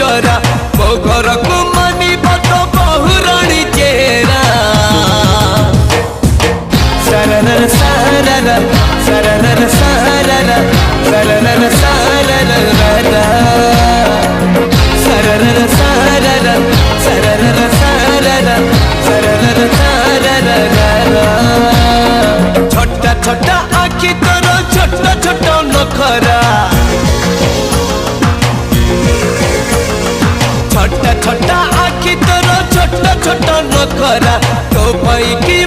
जरा मो घर को मानी तो बहुराणी चेहरा सरनर सरर सरनर सरर सरनर सरर सरनर सरर सरनर सरर सरनर सरर छोटा छोटा आखि तोर छोटा छोटा नखरा छोटा छोटा आखि तोर छोटा छोटा नखरा तो भाई की